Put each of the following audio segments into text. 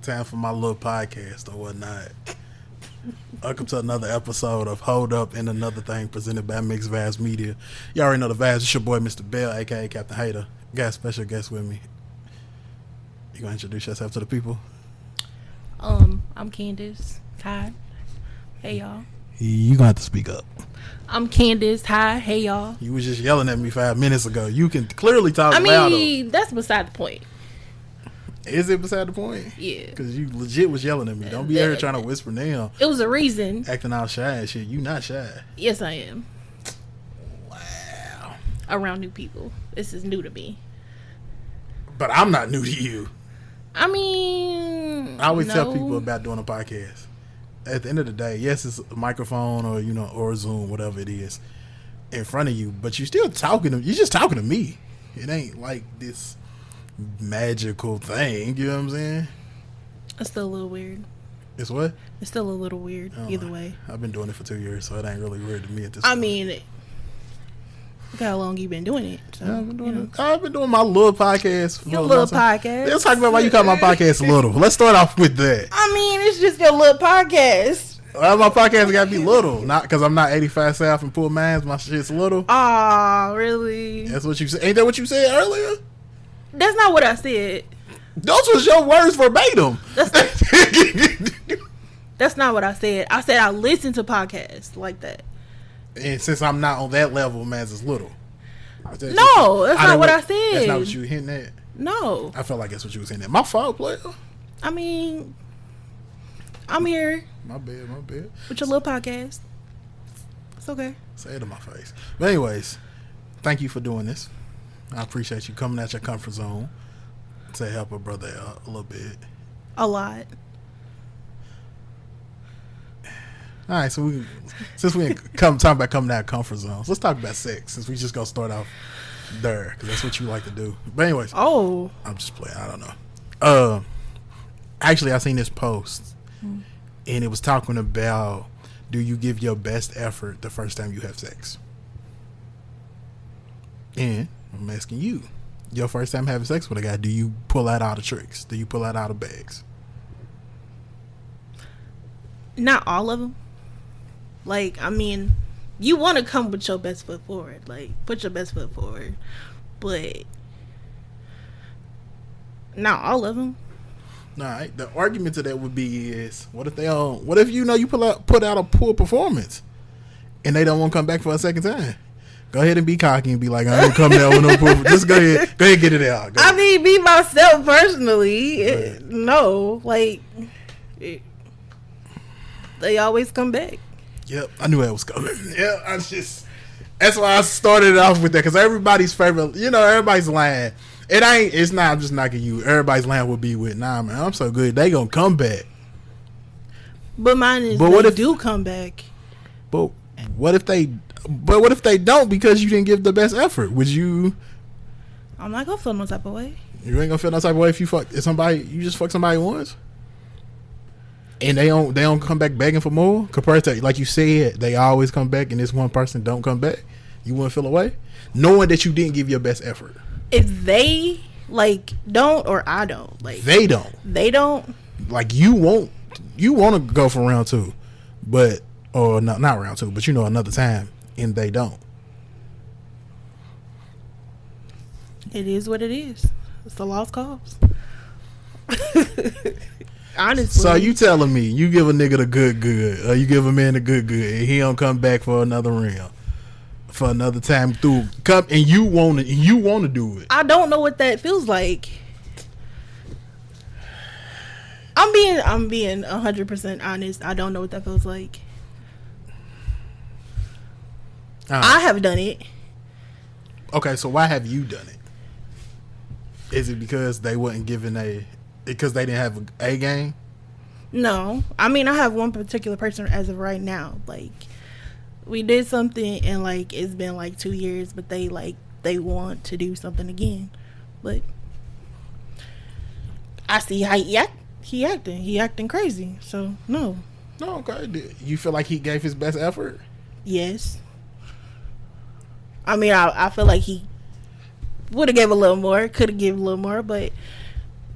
Time for my little podcast or whatnot. Welcome to another episode of Hold Up and Another Thing presented by Mixed Vibes Media. You already know the vibes. It's your boy, Mr. Bell, a.k.a. Captain Hater. Got a special guest with me. You going to introduce yourself to the people? I'm Kandiace. Hi. Hey, y'all. You going to have to speak up. I'm Kandiace. Hi. Hey, y'all. You was just yelling at me 5 minutes ago. You can clearly talk louder. I mean, that's beside the point. Is it beside the point? Yeah. Because you legit was yelling at me. Don't be out here trying to whisper now. It was a reason. Acting all shy and shit. You not shy. Yes, I am. Wow. Around new people. This is new to me. But I'm not new to you. I mean, I always tell people about doing a podcast. At the end of the day, yes, it's a microphone or or Zoom, whatever it is, in front of you, but you're still talking to. You're just talking to me. It ain't like this magical thing. You know what I'm saying? It's still a little weird. It's what? It's still a little weird. Either way, I've been doing it for 2 years, so it ain't really weird to me at this point. I mean, look how long you been doing it. So, yeah, I've been doing my little podcast. Your little podcast. Let's talk about why you call my podcast little. Let's start off with that. I mean, it's just your little podcast. Well, my podcast got to be little, not because I'm not 85 South and Poor Minds. My shit's little. Aw, really? That's what you said. Ain't that what you said earlier? That's not what I said. Those was your words verbatim. That's not what I said. I said I listen to podcasts like that. And since I'm not on that level, man, it's little. No, that's not what I said. That's not what you were hinting at? No. I felt like that's what you was hinting at. My fault, player. I mean, I'm here. My bad. With your little podcast. It's okay. Say it to my face. But anyways, thank you for doing this. I appreciate you coming out your comfort zone to help a brother out a little bit. A lot. All right, so since we talk about coming out of comfort zones, let's talk about sex. Since we just gonna start off there, because that's what you like to do. But anyways, I'm just playing. I don't know. Actually, I seen this post, and it was talking about, do you give your best effort the first time you have sex? And I'm asking you, your first time having sex with a guy, do you pull out all the tricks? Do you pull out all the bags? Not all of them. Like, I mean, you want to come with your best foot forward. Like, put your best foot forward. But not all of them. Nah, the argument to that would be is, what if you put out a poor performance and they don't want to come back for a second time? Go ahead and be cocky and be like, I ain't coming out with no poor. Just go ahead get it out. I mean, me myself personally, no, like they always come back. Yep, I knew that was coming. Yeah, that's why I started off with that, because everybody's favorite, everybody's line. It's not, I'm just knocking you. Everybody's line would be with, nah, man, I'm so good. They gonna come back. But mine is, what if do come back? But what if they don't, because you didn't give the best effort? Would you? I'm not gonna feel no type of way. You ain't gonna feel no type of way if you just fuck somebody once? And they don't come back begging for more, compared to, like you said, they always come back and this one person don't come back. You wouldn't feel away, knowing that you didn't give your best effort. If they don't, or I don't, they don't, like, you want to go for round two, but not round two, but another time, and they don't. It is what it is. It's the lost cause. Honestly. So you telling me you give a nigga the good, or you give a man the good, and he don't come back for another round, for another time through, and you want to do it? I don't know what that feels like. I'm being 100% honest. I don't know what that feels like. I have done it. Okay, so why have you done it? Is it because they wasn't given because they didn't have a game? No. I mean, I have one particular person as of right now. Like, we did something and it's been 2 years, but they want to do something again. But I see how he acting crazy. So no. No, okay. You feel like he gave his best effort? Yes. I mean, I feel like he would have gave a little more, could have given a little more, but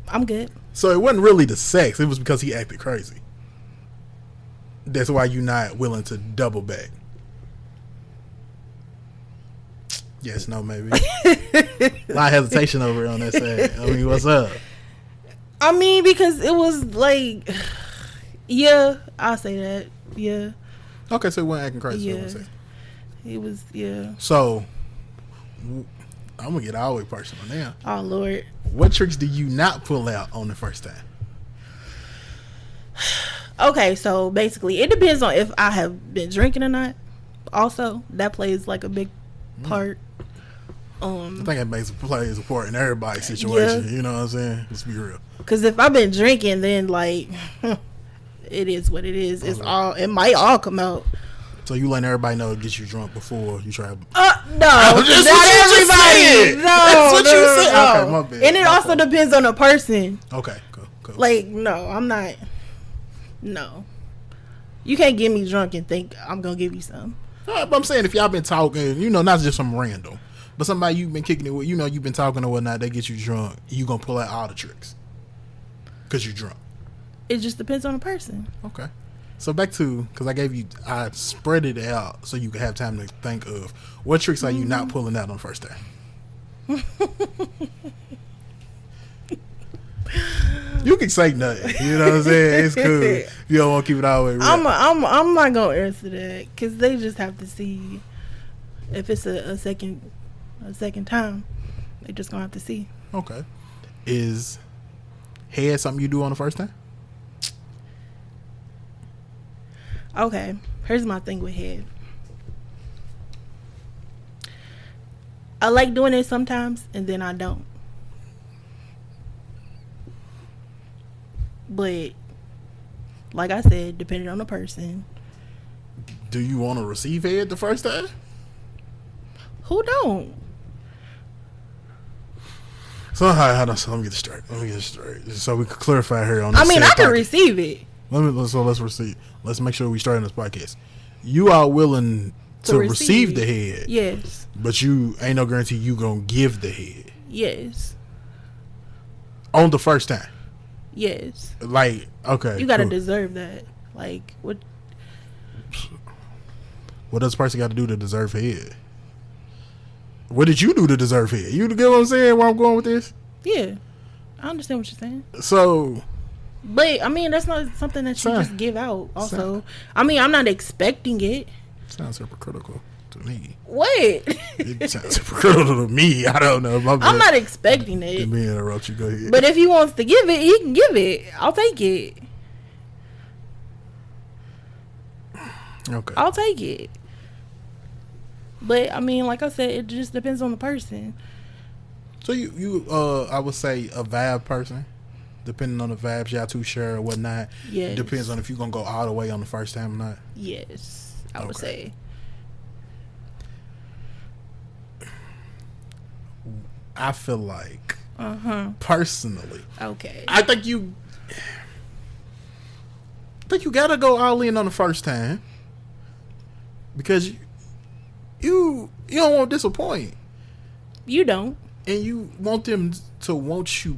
I'm good. So it wasn't really the sex. It was because he acted crazy. That's why you're not willing to double back. Yes, no, maybe. A lot of hesitation over on that side. I mean, what's up? I mean, because it was like, yeah, I'll say that. Yeah. Okay, so he wasn't acting crazy. Yeah. He was, yeah. So, I'm going to get all the way personal now. Oh, Lord. What tricks do you not pull out on the first time? Okay, so basically, it depends on if I have been drinking or not. Also, that plays like a big part. I think it plays a part in everybody's situation. Yeah. You know what I'm saying? Let's be real. Because if I've been drinking, then like, it is what it is. It's all. It might all come out. So you letting everybody know to get you drunk before you try. No, not everybody. No, that's what you said. No. Okay, my bad. And it also depends on the person. Okay, cool. Like, no, I'm not. No, you can't get me drunk and think I'm gonna give you some. But I'm saying if y'all been talking, you know, not just some random, but somebody you've been kicking it with, you know, you've been talking or whatnot, they get you drunk, you gonna pull out all the tricks because you're drunk. It just depends on the person. Okay. So back to, because I spread it out so you could have time to think of what tricks are you not pulling out on the first time. You can say nothing. You know what I'm saying? It's cool. You don't want to keep it all the way real. I'm not gonna answer that because they just have to see if it's a second time. They just gonna have to see. Okay. Is head something you do on the first time? Okay. Here's my thing with head. I like doing it sometimes, and then I don't. But, like I said, depending on the person. Do you want to receive head the first time? Who don't? So, let me get it straight. So we can clarify here on this. I mean, I can receive it. Let's receive. Let's make sure we start in this podcast. You are willing to receive the head. Yes. But you ain't no guarantee you gonna give the head. Yes. On the first time. Yes. Like, okay. You gotta deserve that. Like, what? What does this person got to do to deserve head? What did you do to deserve head? You get what I'm saying? Where I'm going with this? Yeah, I understand what you're saying. So, but I mean, that's not something that you just give out. Also, I mean, I'm not expecting it. Sounds hypocritical to me. What? It sounds hypocritical to me. I don't know. I'm not expecting it. Let me interrupt you. Go ahead. But if he wants to give it, he can give it. I'll take it. Okay. I'll take it. But I mean, like I said, it just depends on the person. So you I would say a vibe person, depending on the vibes y'all two share or whatnot. Yes. Depends on if you're gonna go all the way on the first time or not. Yes, I would say. I feel like, personally, okay, I think you gotta go all in on the first time because you don't want to disappoint. You don't, and you want them to want you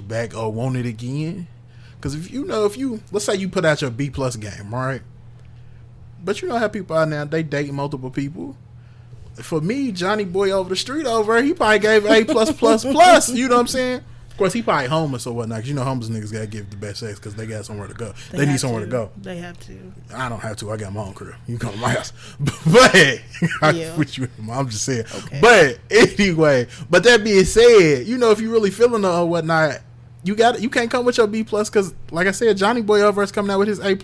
back or want it again. Because if you let's say you put out your B+ game, right? But you know how people are now, they date multiple people. For me, Johnny Boy over the street over, he probably gave A++++. You know what I'm saying? Of course, he probably homeless or whatnot. Cause you know homeless niggas gotta give the best sex because they got somewhere to go. They need somewhere to go. They have to. I don't have to. I got my own crib. You come to my house. But I'm just saying. Okay. But anyway, but that being said, if you really feeling her or whatnot, you can't come with your B+ because, like I said, Johnny Boy over is coming out with his A++.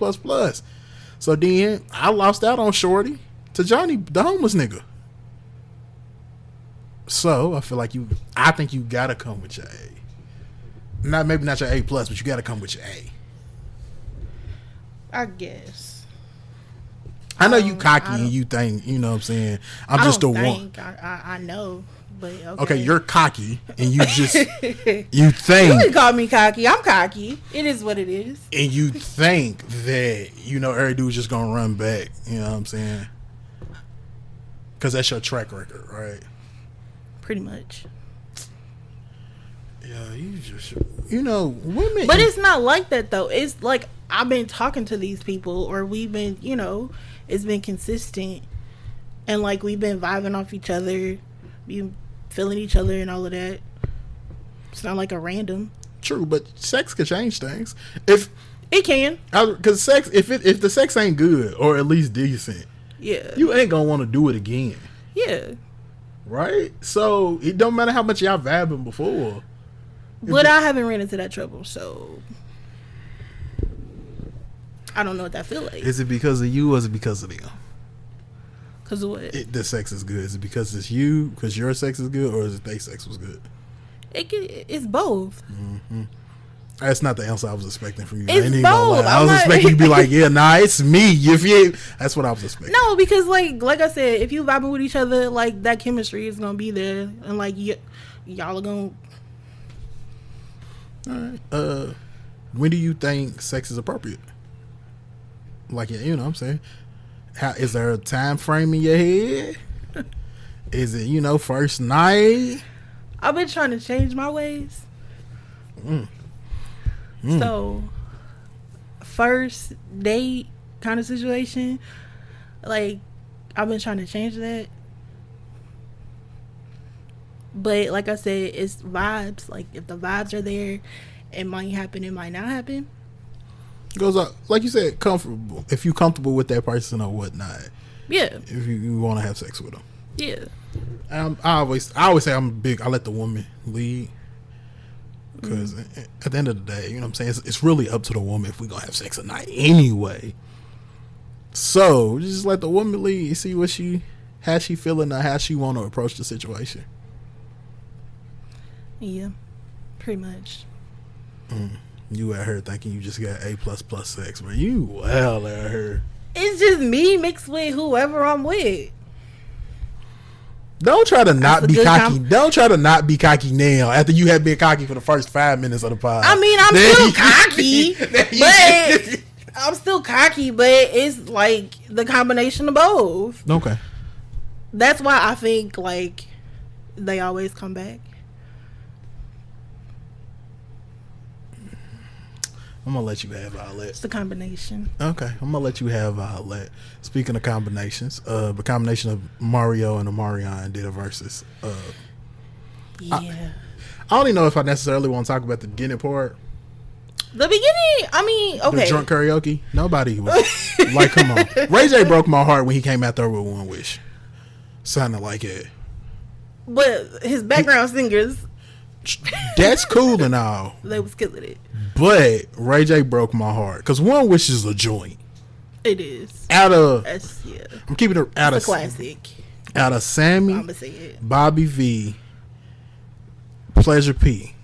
So then I lost out on Shorty to Johnny, the homeless nigga. So I feel like I think you gotta come with your A. Maybe not your A+, but you gotta come with your A. I guess. I know you cocky and you think, you know what I'm saying, I'm just the one. I know, but okay. Okay, you're cocky and you just, you think. You can call me cocky. I'm cocky. It is what it is. And you think that, every dude's just gonna run back. You know what I'm saying? Because that's your track record, right? Pretty much. Yeah, women. But it's not like that though. It's like I've been talking to these people, or we've been, it's been consistent, and like we've been vibing off each other, we feeling each other, and all of that. It's not like a random. True, but sex could change things. If it can, because sex, if the sex ain't good or at least decent, you ain't gonna want to do it again. Yeah. Right. So it don't matter how much y'all vibing before. But I haven't ran into that trouble, so I don't know what that feel like. Is it because of you or is it because of them? Because of what? The sex is good. Is it because it's you, because your sex is good, or is it their sex was good? It's both. Mm-hmm. That's not the answer I was expecting from you. It's both. I was expecting you to be like, yeah, nah, it's me. That's what I was expecting. No, because like I said, if you vibing with each other, like that chemistry is gonna be there, and like y'all are gonna. All right. When do you think sex is appropriate? Like, you know what I'm saying? Is there a time frame in your head? Is it, first night? I've been trying to change my ways. So, first date kind of situation, like, I've been trying to change that. But like I said, it's vibes. Like, if the vibes are there, it might happen, it might not happen. Goes up, like you said, comfortable. If you're comfortable with that person or whatnot. Yeah. If you want to have sex with them. Yeah. I always say I'm big. I let the woman lead. Because at the end of the day, you know what I'm saying? It's really up to the woman if we're going to have sex or not anyway. So, just let the woman lead. See how she feeling or how she want to approach the situation. Yeah. Pretty much. You at her thinking you just got A++ sex, but you well at her. It's just me mixed with whoever I'm with. Don't try to not be cocky. Don't try to not be cocky now after you have been cocky for the first 5 minutes of the pod. I mean, I'm still cocky, but I'm still cocky, but it's like the combination of both. Okay. That's why I think like they always come back. I'm going to let you have outlet. It's the combination. Okay. I'm going to let you have outlet. Speaking of combinations, the combination of Mario and Omarion did a versus. Yeah. I don't even know if I necessarily want to talk about the beginning part. The beginning, I mean, okay. The drunk karaoke. Nobody was like, come on. Ray J broke my heart when he came out there with One Wish. Sounded like it. But his background singers. That's cool and all. They was killing it. But Ray J broke my heart because One Wish is a joint. It is. I'm keeping it out of classic. Out of Sammy, I'm gonna say it. Bobby V, Pleasure P,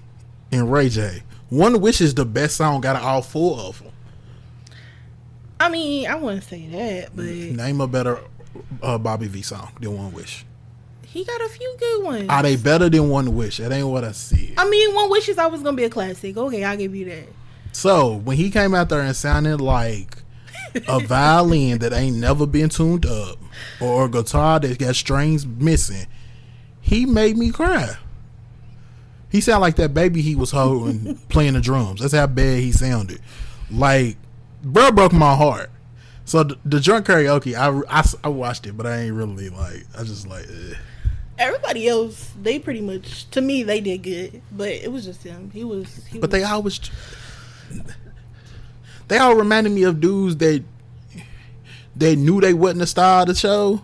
and Ray J. One Wish is the best song out of all 4 of them. I mean, I wouldn't say that, but name a better Bobby V song than One Wish. He got a few good ones. Are they better than One Wish? That ain't what I see. I mean, One Wish is always gonna be a classic. Okay, I'll give you that. So when he came out there and sounded like a violin that ain't never been tuned up, or a guitar that got strings missing, he made me cry. He sounded like that baby he was holding playing the drums. That's how bad he sounded. Like, bro broke my heart. So the drunk karaoke, I watched it, but I ain't really like. I just like. Everybody else, they pretty much, to me, they did good, but it was just him. He was. They all reminded me of dudes that knew they wasn't the star of the show,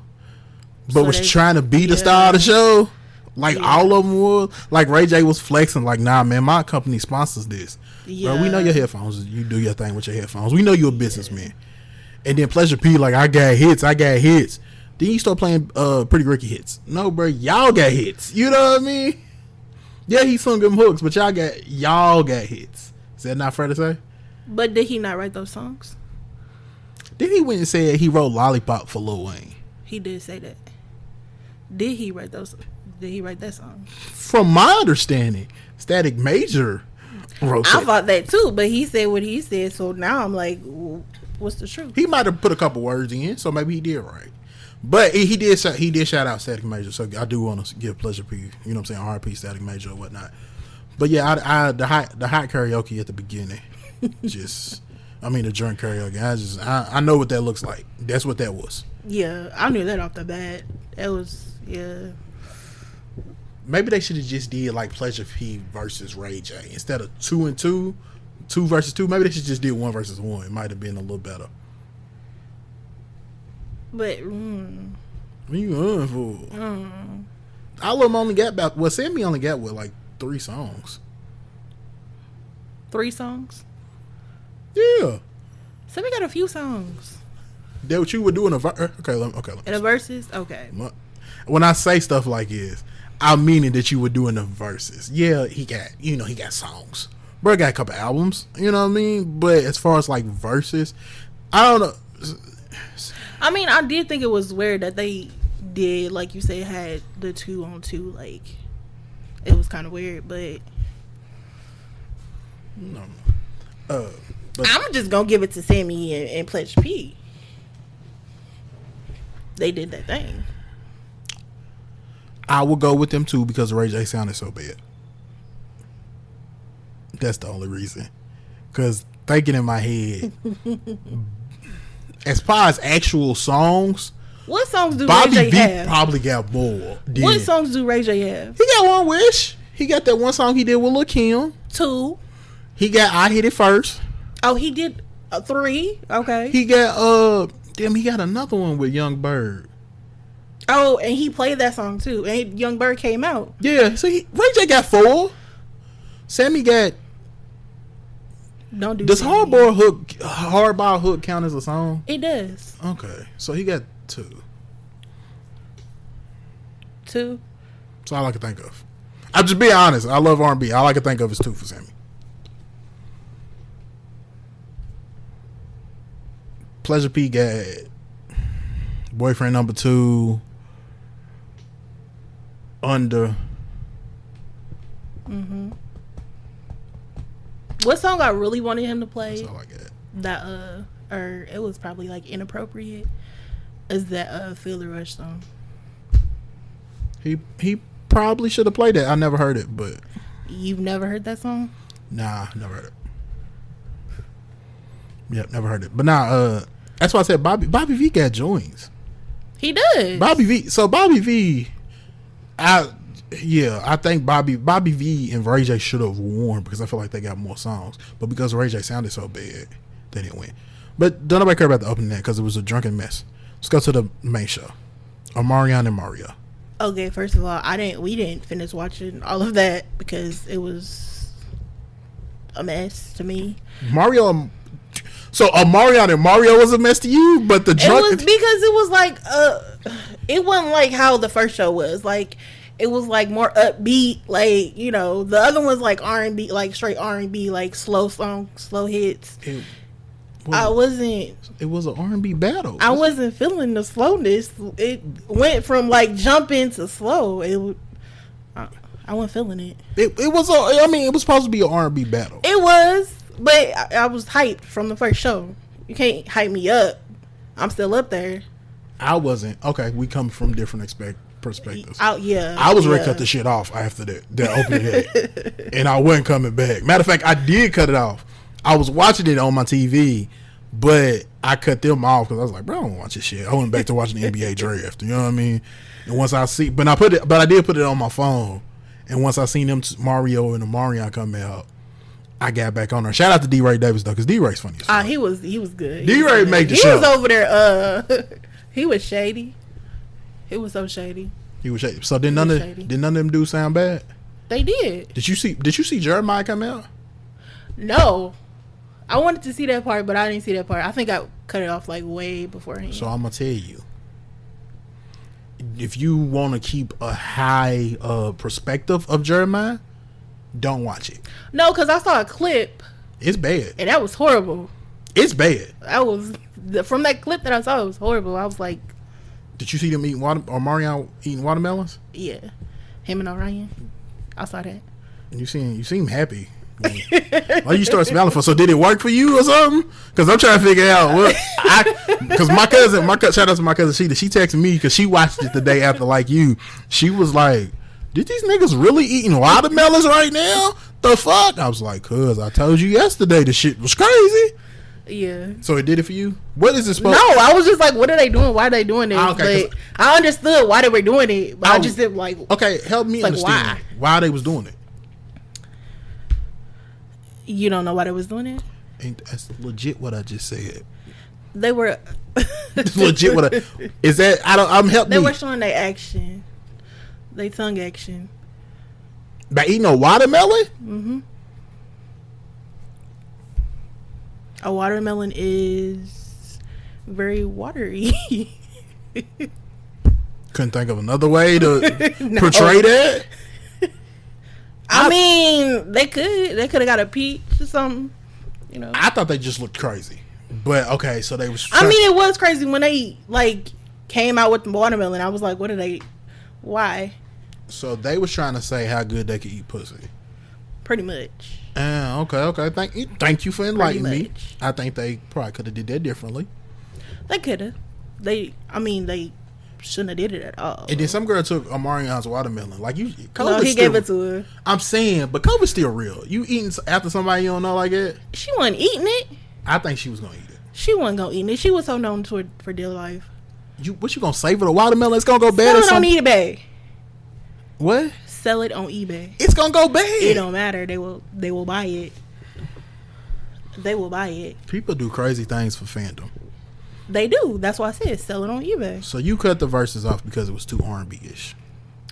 but was trying to be the star of the show. Like all of them were. Like Ray J was flexing, like, nah, man, my company sponsors this. Yeah. Bro, we know your headphones. You do your thing with your headphones. We know you're a businessman. And then Pleasure P, like, I got hits. Then you start playing Pretty Ricky hits. No, bro, y'all got hits. You know what I mean? Yeah, he sung them hooks, but y'all got hits. Is that not fair to say? But did he not write those songs? Then he went and said he wrote Lollipop for Lil Wayne. He did say that. Did he write that song? From my understanding, Static Major wrote it. I thought that too, but he said what he said, so now I'm like, what's the truth? He might have put a couple words in, so maybe he did right. But he did shout out Static Major, so I do want to give Pleasure P, you know what I'm saying, RP Static Major or whatnot. But yeah, the hot karaoke at the beginning, the drunk karaoke. I know what that looks like. That's what that was. Yeah, I knew that off the bat. It was Maybe they should have just did like Pleasure P versus Ray J instead of 2 and 2 versus 2. Maybe they should just did 1 versus 1. It might have been a little better. But what you on for? All of them only got about. Well, Sammy only got like 3 songs. 3 songs? Yeah. Sammy got a few songs. That what you were doing okay. In a verses? Okay. When I say stuff like this, I'm meaning that you were doing the verses. Yeah, he got songs. Bro got a couple albums. You know what I mean? But as far as like verses, I don't know. I mean, I did think it was weird that they did, like you said, had the 2-on-2. Like, it was kind of weird, but no. I'm just gonna give it to Sammy and Pleasure P. They did that thing. I will go with them too because Ray J sounded so bad. That's the only reason. Because thinking in my head, as far as actual songs, what songs do Ray J have? Probably got more. What songs do Ray J have? He got One Wish. He got that one song he did with Lil' Kim. 2. He got I Hit It First. Oh, he did 3. Okay. He got he got another one with Young Bird. Oh, and he played that song too. And Young Bird came out. Yeah, so Ray J got 4. Sammy got. Don't do. Does Hardball Hook count as a song? It does. Okay, so he got 2. 2. That's all I can think of. I'll just be honest. I love R&B. All I can think of is 2 for Sammy. Pleasure P got Boyfriend Number 2. Under. What song I really wanted him to play? That's all I got. That or it was probably like inappropriate. Is that Feel the Rush song? He probably should have played that. I never heard it, but you've never heard that song? Nah, never heard it. Yep, never heard it. But that's why I said Bobby V got joints. He does. Bobby V. I think Bobby V and Ray J should have won because I feel like they got more songs. But because Ray J sounded so bad, they didn't win. But don't nobody care about the opening net because it was a drunken mess. Let's go to the main show. Omarion and Mario. Okay, first of all, we didn't finish watching all of that because it was a mess to me. So Omarion and Mario was a mess to you, but it was because it was like it wasn't like how the first show was. Like it was like more upbeat, like the other one's like R&B, like straight R&B, like slow songs, slow hits. It was an R&B battle. I wasn't feeling the slowness. It went from like jumping to slow. I wasn't feeling it. It was supposed to be an R&B battle. It was. But I was hyped from the first show. You can't hype me up. I'm still up there. I wasn't. Okay, we come from different perspectives. Yeah. I was ready to cut the shit off after that opening hit. And I wasn't coming back. Matter of fact, I did cut it off. I was watching it on my TV, but I cut them off because I was like, bro, I don't want to watch this shit. I went back to watching the NBA draft. You know what I mean? And once I see, but I did put it on my phone. And once I seen them Mario and Omarion come out, I got back on her. Shout out to D-Ray Davis though, because D-Ray's funny as fuck. He was good. D-Ray made the show. He was over there. He was shady. He was so shady. He was shady. So did none of them dudes sound bad? They did. Did you see Jeremiah come out? No, I wanted to see that part, but I didn't see that part. I think I cut it off like way beforehand. So I'm gonna tell you, if you want to keep a high perspective of Jeremiah, don't watch it. No, because I saw a clip. It's bad. And that was horrible. It's bad. From that clip that I saw, it was horrible. I was like... Did you see them eating Mario eating watermelons? Yeah. Him and Orion. I saw that. You seem happy. Why you start smelling for? So did it work for you or something? Because I'm trying to figure out what. Because my cousin, shout out to my cousin Sheeta. She texted me because she watched it the day after, like you. She was like, did these niggas really eating watermelons right now? The fuck? I was like, cuz I told you yesterday the shit was crazy. Yeah. So it did it for you? What is it supposed? No, I was just like, what are they doing? Why are they doing it? Okay, but I understood why they were doing it, but I just didn't like. Okay, help me understand why they was doing it. You don't know why they was doing it? Ain't that's legit what I just said. They were legit what I is that I'm helping. They were showing their action. Their tongue action. By eating a watermelon? Mm-hmm. A watermelon is very watery. Couldn't think of another way to portray that. I mean, they could have got a peach or something. You know, I thought they just looked crazy, but okay, so they was. I mean, it was crazy when they like came out with the watermelon. I was like, what are they? Why? So they was trying to say how good they could eat pussy. Pretty much. Okay. Thank you for enlightening me. I think they probably could have did that differently. They could have. They shouldn't have did it at all. And then some girl took Omarion's watermelon. Like you, no, he gave it to her. I'm saying, but COVID's still real. You eating after somebody you don't know like that? She wasn't eating it. I think she was gonna eat it. She wasn't gonna eat it. She was so known for dear life. What you gonna savor the watermelon? It's gonna go bad. Sell it on eBay. What? Sell it on eBay. It's gonna go bad. It don't matter. They will buy it. They will buy it. People do crazy things for fandom. They do. That's why I said sell it on eBay. So you cut the verses off because it was too R&B-ish.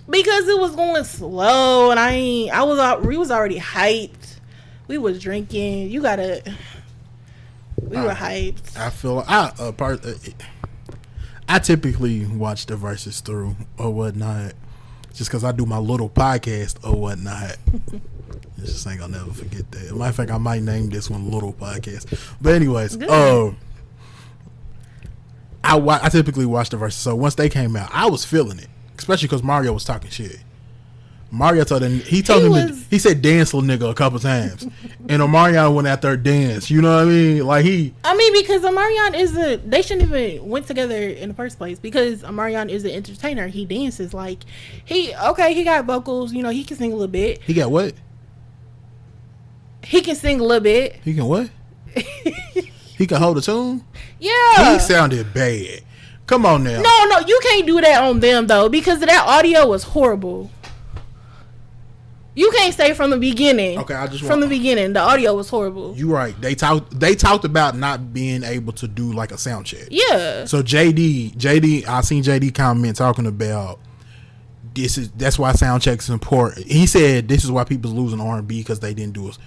Because it was going slow, and we was already hyped. We was drinking. We were hyped. I feel I typically watch the verses through or whatnot, just because I do my little podcast or whatnot. It's just ain't gonna never forget that. Matter of fact, I might name this one Little Podcast. But anyways, I typically watch the verses. So once they came out, I was feeling it, especially because Mario was talking shit. Mario told him, he said dance little nigga a couple times, and Omarion went out there dance. You know what I mean? Like because Omarion they shouldn't even went together in the first place, because Omarion is an entertainer. He dances. Like he got vocals. You know, he can sing a little bit. He got what? He can sing a little bit. He can what? He can hold a tune? Yeah. He sounded bad. Come on now. No, you can't do that on them though, because that audio was horrible. You can't say from the beginning. Okay, the beginning, the audio was horrible. You right. They talked about not being able to do like a sound check. Yeah. So JD, I seen JD comment talking about that's why sound checks is important. He said this is why people's losing R&B because they didn't do it.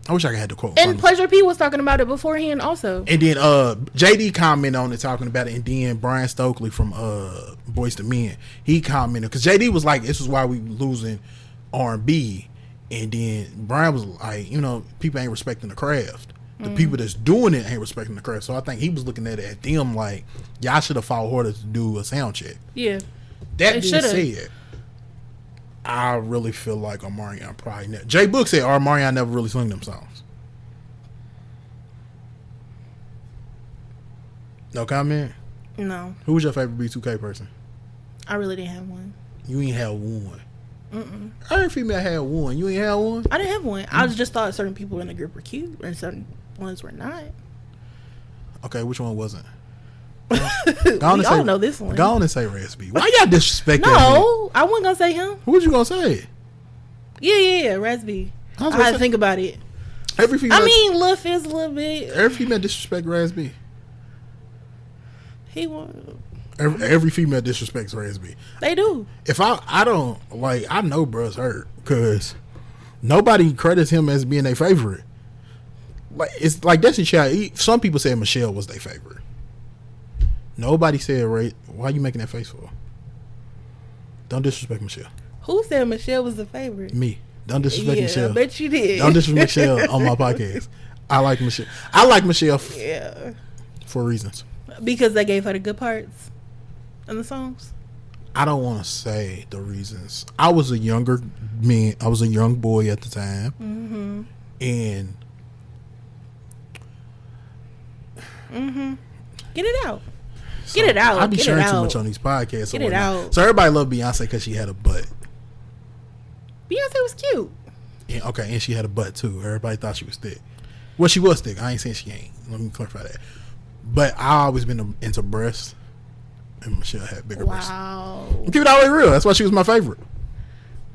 I wish I had the quote. And Pleasure P was talking about it beforehand also. And then JD commented on it, talking about it, and then Brian Stokely from Boyz II Men, he commented because JD was like, this is why we losing R&B, and then Brian was like, you know, people ain't respecting the craft. The people that's doing it ain't respecting the craft. So I think he was looking at it at them like, y'all should have fought harder to do a sound check. Yeah. That being said, I really feel like Omarion probably never. Jay Book said Omarion never really sung them songs. No comment? No. Who was your favorite B2K person? I really didn't have one. You ain't have one. Every female had one. You ain't had one? I didn't have one. I just thought certain people in the group were cute and certain ones were not. Okay, which one wasn't? We all know this one. Go on and say Raspy. Why y'all disrespect that? No, I wasn't gonna say him. Who was you gonna say? Yeah, Raspy. I had to think about it. Every female. Lil Fizz a little bit. Every female disrespect Raspy. He won. Every female disrespects Raspy. They do. If I don't like, I know bruh's hurt because nobody credits him as being their favorite. Like it's like Destiny Child. Some people said Michelle was their favorite. Nobody said Ray. Why are you making that face for? Don't disrespect Michelle. Who said Michelle was the favorite? Me. Don't disrespect Michelle. I bet you did. Don't disrespect Michelle on my podcast. I like Michelle. I like Michelle. For reasons. Because they gave her the good parts in the songs. I don't want to say the reasons. I was a younger man. I was a young boy at the time, and get it out. So get it out. I be get sharing it too out. much on these podcasts. Get it out. So everybody loved Beyonce because she had a butt. Beyonce was cute. Yeah, okay, and she had a butt too. Everybody thought she was thick. Well, she was thick. I ain't saying she ain't. Let me clarify that. But I always been into breasts, and Michelle had bigger breasts. Wow. Keep it all the way real. That's why she was my favorite.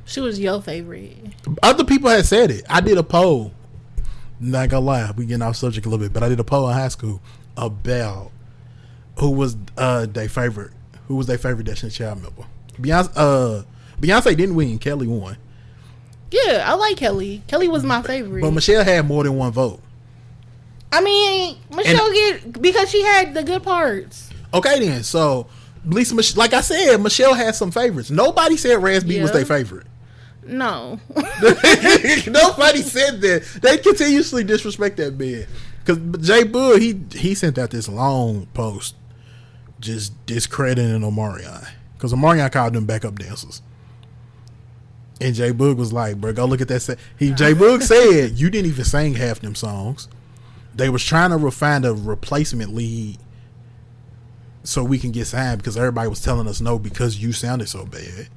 She was your favorite. Other people had said it. I did a poll. Not gonna lie, we getting off subject a little bit, but I did a poll in high school about who was their favorite. Who was their favorite Destiny Child member? Beyonce didn't win. Kelly won. Yeah, I like Kelly. Kelly was my favorite. But Michelle had more than one vote. I mean, Michelle because she had the good parts. Okay, then. So, Lisa, like I said, Michelle had some favorites. Nobody said Raz B was their favorite. No. Nobody said that. They continuously disrespect that man. Because Jay Boog, he sent out this long post just discrediting Omarion. Because Omarion called them backup dancers. And Jay Boog was like, bro, go look at that. Jay Boog said, you didn't even sing half them songs. They was trying to find a replacement lead so we can get signed because everybody was telling us no because you sounded so bad.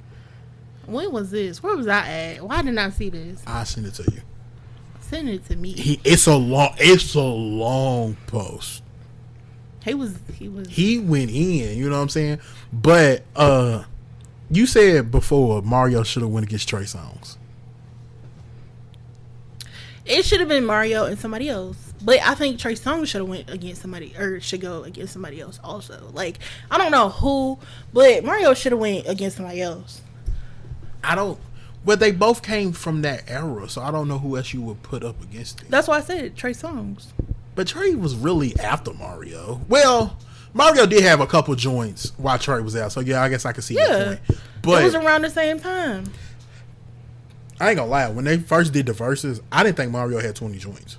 When was this? Where was I at? Why didn't I see this? I'll send it to you. Send it to me. It's a long post. He went in, you know what I'm saying? But you said before Mario should have went against Trey Songz. It should have been Mario and somebody else. But I think Trey Songz should have went against somebody, or should go against somebody else also. Like, I don't know who, but Mario should have went against somebody else. Well, they both came from that era, so I don't know who else you would put up against him. That's why I said Trey Songz. But Trey was really after Mario. Well, Mario did have a couple joints while Trey was out, so yeah, I guess I could see that point. But it was around the same time. I ain't gonna lie, when they first did the verses, I didn't think Mario had 20 joints.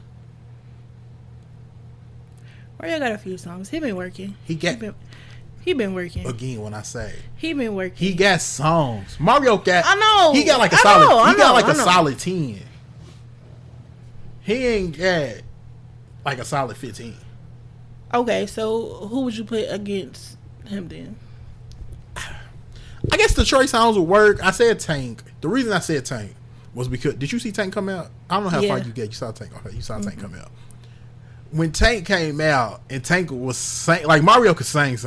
Mario got a few songs. He been working. He been working. Again, when I say he been working, he got songs. Mario got. I know. He got like a solid 10. He ain't got like a solid 15. Okay, so who would you put against him then? I guess the Trey Songz would work. I said Tank. The reason I said Tank was because did you see Tank come out? I don't know how far you get. You saw Tank. Okay, you saw Tank come out. When Tank came out and Tank was sing, like Mario could sing.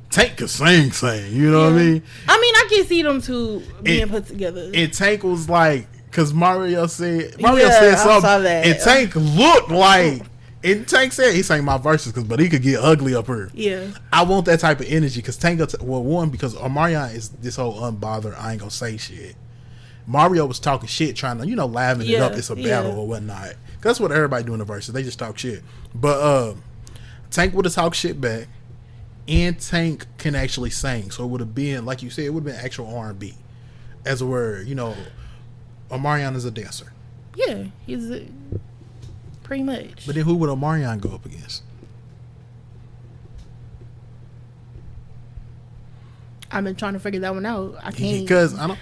Tank could sing. You know what I mean? I can see them two being put together. And Tank was like, because Mario said something, and Tank looked like, and Tank said he sang my verses, but he could get ugly up here. Yeah, I want that type of energy because Tank. One, because Omarion is this whole unbothered. I ain't gonna say shit. Mario was talking shit, trying to liven it up. It's a battle or whatnot. That's what everybody do in the verses. They just talk shit. But Tank would have talked shit back, and Tank can actually sing. So it would have been, like you said, it would have been actual R&B. As a word, Omarion is a dancer. Yeah, he's pretty much. But then who would Omarion go up against? I've been trying to figure that one out. I can't. Because I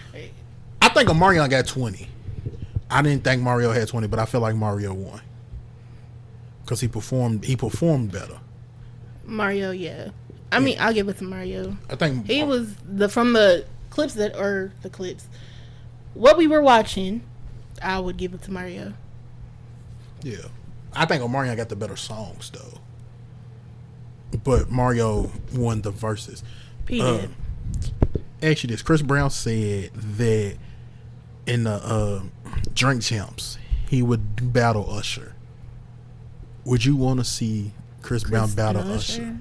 think Omarion got 20. I didn't think Mario had 20, but I feel like Mario won because he performed better. Mario, yeah. I mean, I'll give it to Mario. I think he was from the clips what we were watching. I would give it to Mario. Yeah, I think Omarion got the better songs though, but Mario won the verses. He did. Actually, this Chris Brown said that in the Drink Champs, he would battle Usher. Would you want to see Chris Brown battle Usher?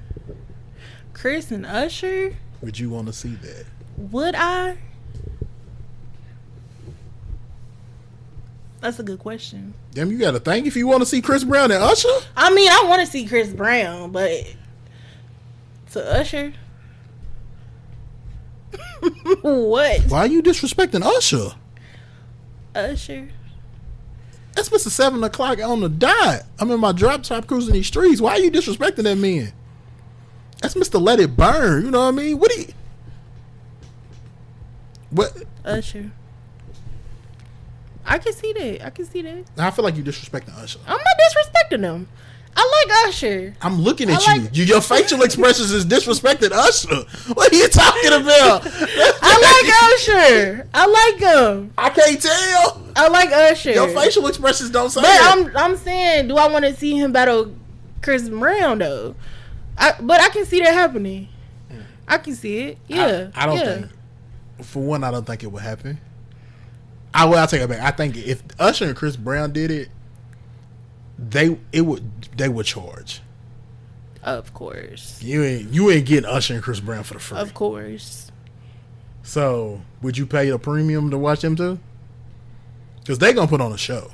Chris and Usher? Would you want to see that? Would I? That's a good question. Damn, you got to think if you want to see Chris Brown and Usher? I mean, I want to see Chris Brown, but to Usher? What? Why are you disrespecting Usher? Usher? That's Mr. 7 o'clock on the dot. I'm in my drop top cruising these streets. Why are you disrespecting that man? That's Mr. Let It Burn. You know what I mean? What? Usher. I can see that. I feel like you disrespecting Usher. I'm not disrespecting him. I like Usher. I'm looking at you. Your facial expressions is disrespecting Usher. What are you talking about? I like Usher. I like him. I can't tell. I like Usher. Your facial expressions don't say but that. I'm saying, do I want to see him battle Chris Brown though? But I can see that happening. I can see it. Yeah. I don't think. For one, I don't think it would happen. I'll take it back. I think if Usher and Chris Brown did it, they would charge. Of course. You ain't getting Usher and Chris Brown for the free. Of course. So would you pay a premium to watch them too? Because they gonna put on a show.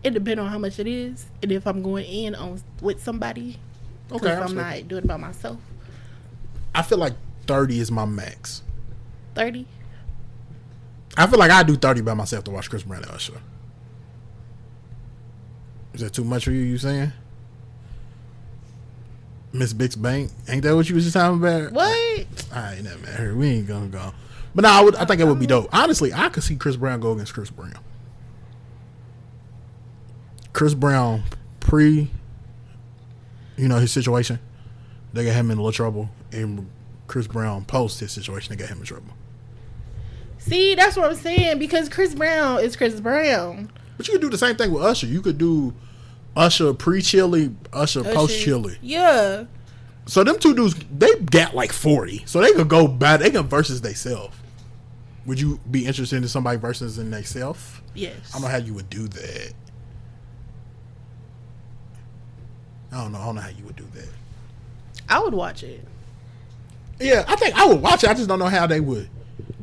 It depends on how much it is, and if I'm going in on with somebody. Okay, I'm not doing it by myself. I feel like 30 is my max. 30. I feel like I do 30 by myself to watch Chris Brown and Usher. Is that too much for you? You saying? Miss Bix Bank, ain't that what you was just talking about? What? I ain't that matter. We ain't gonna go. But no, I think it would be dope. Honestly, I could see Chris Brown go against Chris Brown. Chris Brown his situation, they got him in a little trouble, and Chris Brown post his situation, they got him in trouble. See, that's what I'm saying, because Chris Brown is Chris Brown. But you could do the same thing with Usher. You could do Usher pre-Chili, Usher post-Chili. Yeah. So them two dudes, they got like 40. So they could go back. They can versus themselves. Would you be interested in somebody versus in themselves? Yes. I don't know how you would do that. I don't know how you would do that. I would watch it. Yeah, I think I would watch it. I just don't know how they would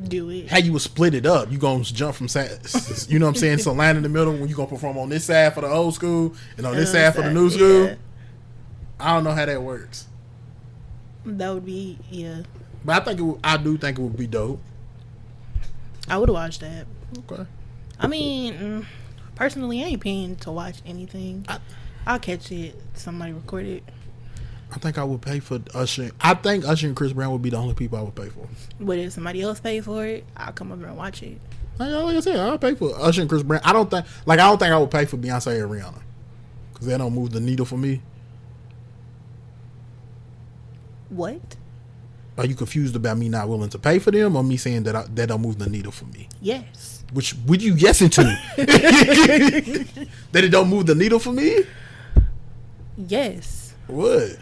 do it. How you would split it up. You gonna jump from you know what I'm saying? So land in the middle when you gonna perform on this side for the old school and on this side for the new school. Yeah. I don't know how that works. That would be But I do think it would be dope. I would watch that. Okay. I mean, personally, I ain't paying to watch anything. I'll catch it. Somebody record it. I think I would pay for Usher. I think Usher and Chris Brown would be the only people I would pay for. But if somebody else pay for it, I'll come over and watch it. Like I said, I'll pay for Usher and Chris Brown. I don't think I would pay for Beyonce or Rihanna because they don't move the needle for me. What? Are you confused about me not willing to pay for them, or me saying that they don't move the needle for me? Yes. Which would you yes into? That it don't move the needle for me? Yes. What?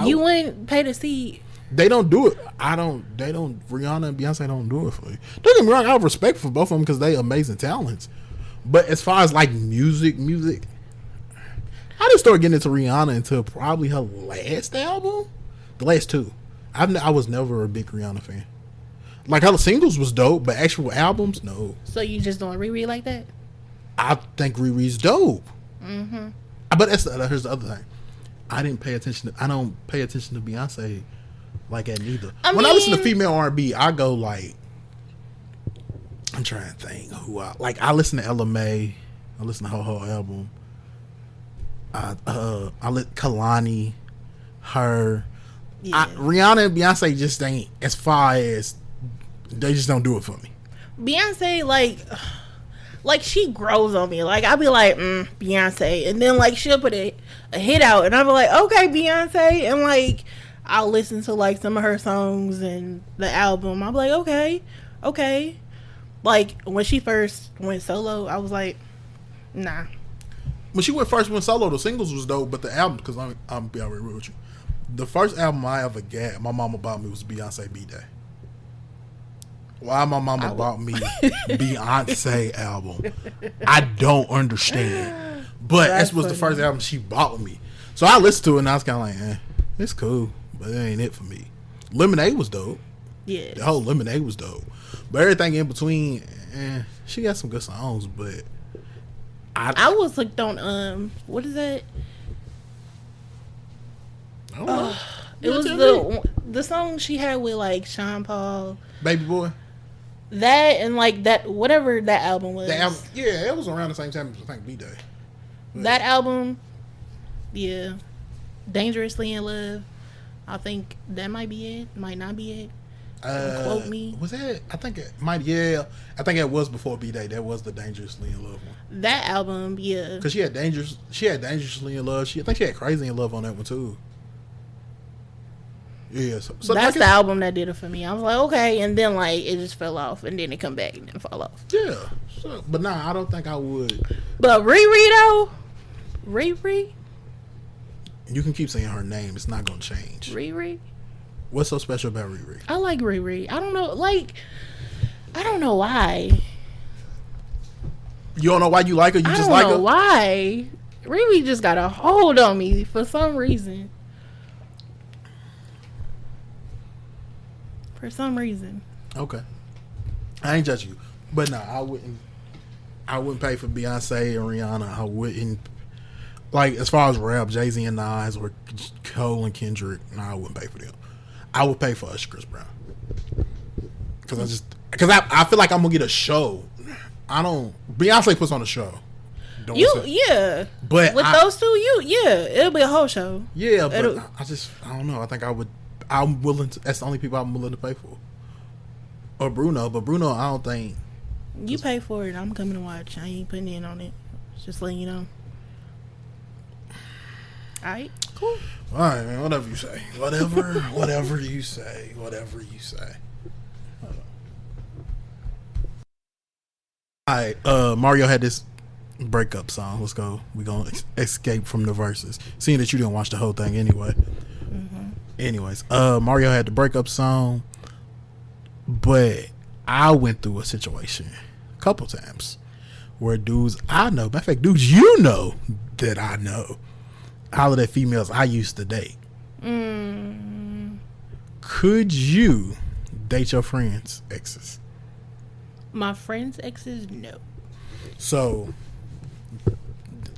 You wouldn't pay to see. They don't do it. Rihanna and Beyonce don't do it for me. Don't get me wrong. I have respect for both of them because they amazing talents. But as far as like music, I just started getting into Rihanna until probably her last album, the last two. I was never a big Rihanna fan. Like her singles was dope, but actual albums, no. So you just don't Riri like that? I think Riri's dope. Mm-hmm. But here's the other thing. I don't pay attention to Beyonce like that neither. I listen to female R&B, I go like, I'm trying to think who I listen to Ella Mai. I listen to her whole album. I let Kalani, her. Yeah. Rihanna and Beyonce just ain't as far as they just don't do it for me. Beyonce like she grows on me. Like I'll be like Beyonce, and then like she'll put a hit out, and I'll be like, okay, Beyonce, and like I'll listen to like some of her songs and the album. I'll be like, okay. Like when she first went solo, I was like, nah. When she went solo, the singles was dope, but the album, because I'm be real with you, the first album I ever got, my mama bought me was Beyonce B-Day. Why my mama bought me Beyonce album, I don't understand. But that was the first album she bought me. So I listened to it and I was kind of like, it's cool, but it ain't it for me. Lemonade was dope. Yeah. The whole Lemonade was dope. But everything in between, she got some good songs, but I was hooked on what is that? I don't know. It was the song she had with like Sean Paul, Baby Boy. That and like that whatever that album was. It was around the same time as I think B-Day. That album, yeah, Dangerously in Love. I think that might be it. Might not be it. Quote me. Was that? I think it might. Yeah, I think it was before B-Day. That was the Dangerously in Love one. That album, yeah. Because she had Dangerously in Love. I think she had Crazy in Love on that one too. Yeah, so that's the album that did it for me. I was like, okay, and then like it just fell off, and then it come back and then fall off. Yeah, but nah, I don't think I would. But Riri though, Riri. You can keep saying her name; it's not gonna change. Riri. What's so special about Riri? I like Riri. I don't know why. You don't know why you like her? You just like her? I don't know why. Riri just got a hold on me for some reason. For some reason. Okay. I ain't judge you. But no, I wouldn't pay for Beyonce and Rihanna. I wouldn't, like, as far as rap, Jay-Z and Nas or Cole and Kendrick, no, I wouldn't pay for them. I would pay for Usher, Chris Brown. Because I feel like I'm going to get a show. Beyonce puts on a show. Yeah. But with those two, it'll be a whole show. Yeah, but I don't know. I think I'm willing to, that's the only people I'm willing to pay for. Or Bruno, but Bruno, I don't think. You pay for it. I'm coming to watch. I ain't putting in on it. Just letting you know. Alright, cool. Alright, man, whatever you say. Whatever you say. Alright, Mario had this breakup song. Let's go. We're going to escape from the verses. Seeing that you didn't watch the whole thing anyway. Mm-hmm. Anyways, Mario had the breakup song, but I went through a situation a couple times where dudes I know, matter of fact, dudes you know that I know, holiday females I used to date. Could you date your friends' exes? My friends' exes, no. So,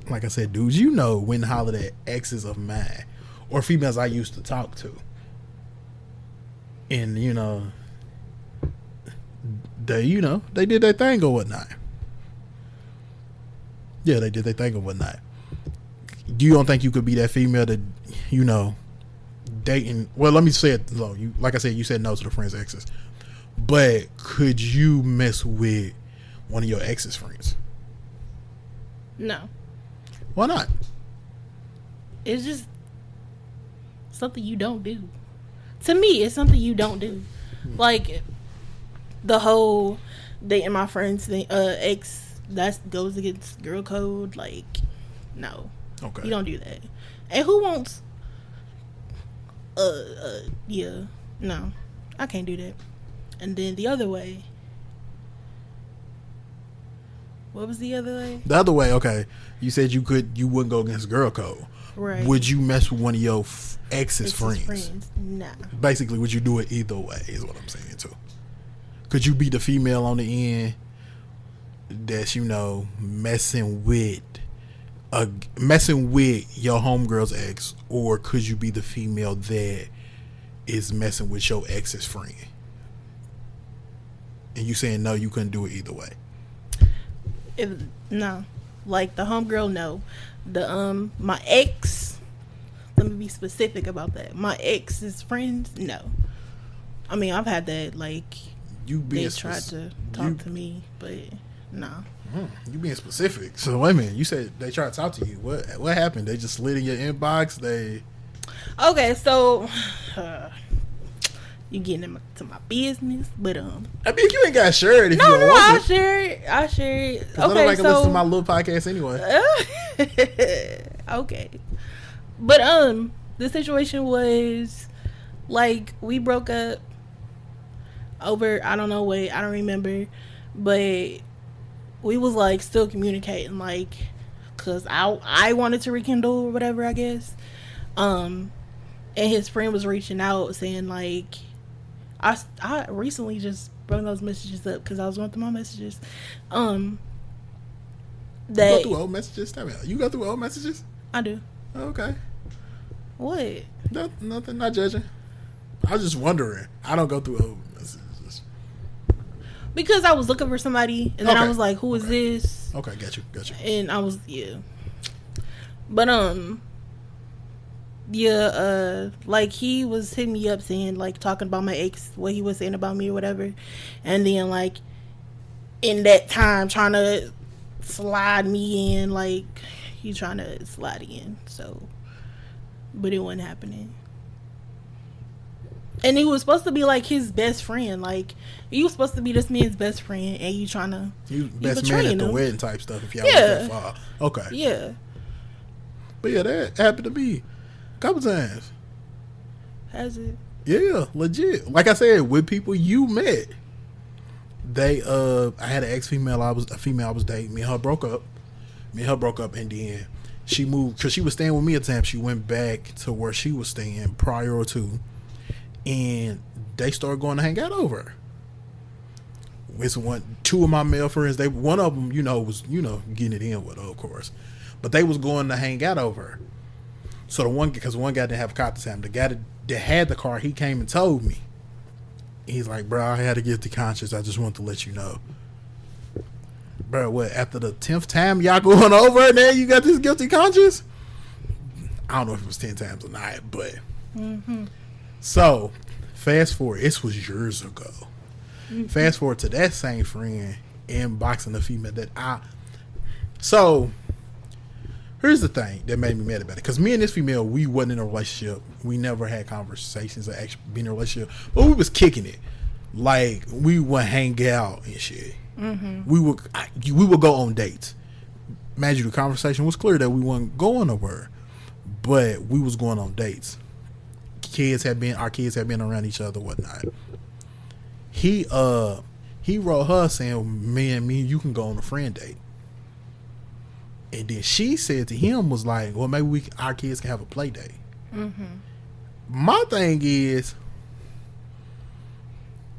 like I said, dudes you know when holiday exes of mine or females I used to talk to. And, they did their thing or whatnot. Yeah, they did their thing or whatnot. You don't think you could be that female that, dating? Well, let me say it low. Like I said, you said no to the friend's exes. But could you mess with one of your ex's friends? No. Why not? It's just something you don't do. To me, it's something you don't do. Like the whole dating my friend's ex, that goes against girl code. Like, no, okay, you don't do that. And who wants? Yeah, no, I can't do that. And then the other way. What was the other way? The other way, okay. You said you wouldn't go against girl code. Right. Would you mess with one of your ex's friends? Nah. Basically, would you do it either way is what I'm saying too. Could you be the female on the end that's, messing with your homegirl's ex, or could you be the female that is messing with your ex's friend? And you saying no, you couldn't do it either way. No. Like the homegirl, no. My ex, let me be specific about that. My ex's friends, no. I mean, I've had that, like, they tried to talk to me, but no. You being specific. So wait a minute, you said they tried to talk to you. What happened? They just slid in your inbox? Okay, so you getting into my business, but I mean, you ain't got to share it if you don't want I share it. Okay, I don't like to listen to my little podcast anyway. Okay, but the situation was like we broke up over I don't remember, but we was like still communicating, like, cause I wanted to rekindle or whatever, I guess. And his friend was reaching out saying like. I recently just brought those messages up because I was going through my messages. You go through old messages? Tell me, you go through old messages? I do. Okay. What? Nothing. Not judging. I was just wondering. I don't go through old messages because I was looking for somebody, and then I was like, "Who is this?" Okay, got you. And I was But Yeah, like he was hitting me up saying, like, talking about my ex, what he was saying about me or whatever, and then like in that time trying to slide me in, like he trying to slide in, so, but it wasn't happening. And he was supposed to be like his best friend, like you was supposed to be this man's best friend, and you trying to best man at the wedding type stuff. If y'all went that far, okay, yeah. But yeah, that happened to me a couple times. Has it? Yeah, legit. Like I said, with people you met, they I had an female I was dating. Me and her broke up, and then she moved because she was staying with me at the time. She went back to where she was staying prior to, and they started going to hang out over. With two of my male friends, one of them, was getting it in with her, of course, but they was going to hang out over her. So because one guy didn't have a car at the time, the guy that had the car, he came and told me. He's like, bro, I had a guilty conscience. I just want to let you know. Bro, what, after the 10th time y'all going over and then you got this guilty conscience? I don't know if it was 10 times or not, but. Mm-hmm. So, fast forward. This was years ago. Mm-hmm. Fast forward to that same friend inboxing the female that So, here's the thing that made me mad about it. Because me and this female, we wasn't in a relationship. We never had conversations or actually been in a relationship. But we was kicking it. Like, we would hang out and shit. Mm-hmm. We would go on dates. Imagine the conversation was clear that we weren't going nowhere. But we was going on dates. Our kids had been around each other, whatnot. He wrote her saying, me and you can go on a friend date. And then she said to him was like, well, maybe our kids can have a play date. Mm-hmm. My thing is,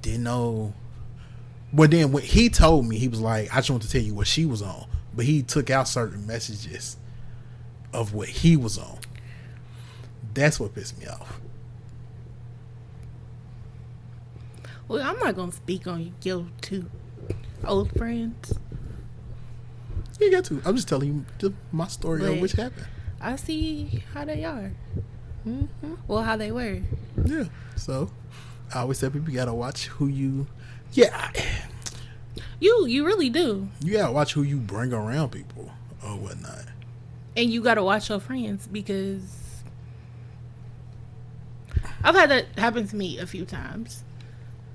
didn't know. But then when he told me, he was like, I just want to tell you what she was on. But he took out certain messages of what he was on. That's what pissed me off. Well, I'm not going to speak on your two old friends. You got to. I'm just telling you my story of which happened. I see how they are. Mm-hmm. Well, how they were. Yeah. So, I always tell people you got to watch who you... Yeah. You really do. You got to watch who you bring around people or whatnot. And you got to watch your friends because... I've had that happen to me a few times.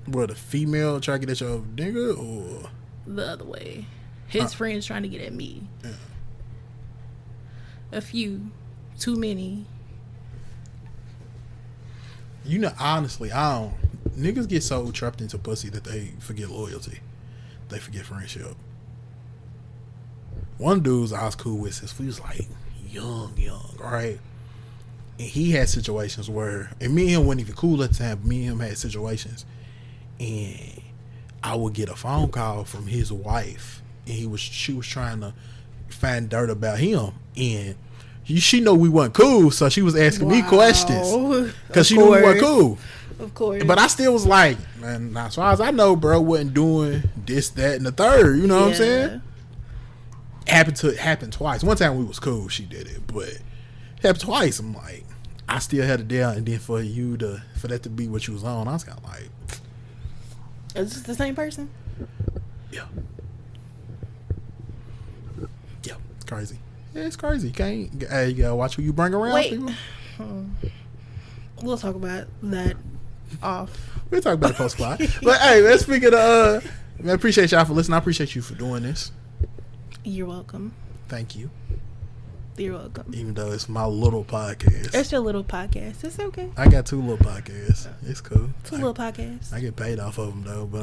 What, a female trying to get at your nigga or... The other way. His friends trying to get at me. Yeah. A few. Too many. Honestly, niggas get so trapped into pussy that they forget loyalty. They forget friendship. One dude I was cool with since we was like young, right? And he had situations where, and me and him weren't even cool at the time, but me and him had situations. And I would get a phone call from his wife. And she was trying to find dirt about him, and she know we weren't cool, so she was asking me questions because she knew we weren't cool. Of course, but I still was like, man, as far as I know, bro, wasn't doing this, that, and the third. You know what I'm saying? Happened twice. One time we was cool, she did it, but it happened twice. I'm like, I still had it down, and then for that to be what you was on, I was kind of like, is this the same person? Yeah. Crazy. Yeah, it's crazy. You gotta watch who you bring around. People. We'll talk about that off. We'll talk about it post-plot. But hey, let's speak of I appreciate y'all for listening. I appreciate you for doing this. You're welcome. Thank you. You're welcome. Even though it's my little podcast. It's your little podcast. It's okay. I got 2 little podcasts. It's cool. 2 little podcasts. I get paid off of them though, but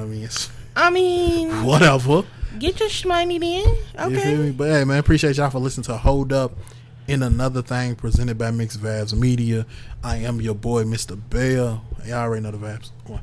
I mean, whatever. Get your shmoney then. Okay. You feel me? But hey, man, appreciate y'all for listening to Hold Up in Another Thing presented by Mixed Vibes Media. I am your boy, Mr. Bell. Y'all already know the vibes. Come on.